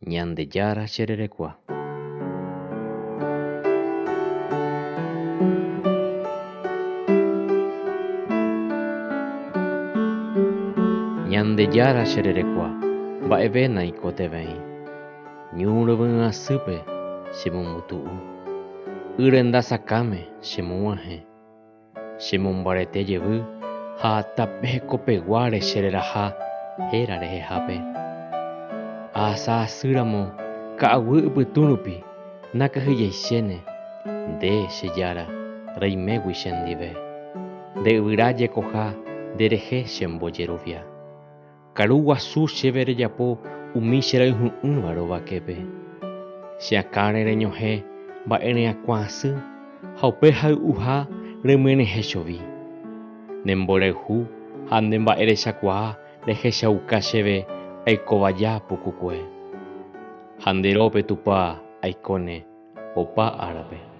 Ñandejára chererekua. Ñandejára chererekua. Mba'evéna oikotevẽi. Ñurovỹ asýpe chemombytu'u. Y rendasakáme chemog̃uahẽ. Chemombarete jevy ha tape hekopeguáre chereraha héra rehehápe. Asa asýramo ka'aguy ipytũrupi nakyhyjaichéne nde che jára reimégui chendive. Nde yvyra jekoha nderehe chembojerovia. Karu guasu chéve rejapo umi che rayhu'ỹva rovaképe. Che akãre reñohẽ mba'ere'akua asy ha upe hay'uha remyerehe chovy. Nemborayhu ha nde mba'e rechakuaa rehechauka chéve aikovaja pukukue. Ha nde rópe tupã aikóne opa árape.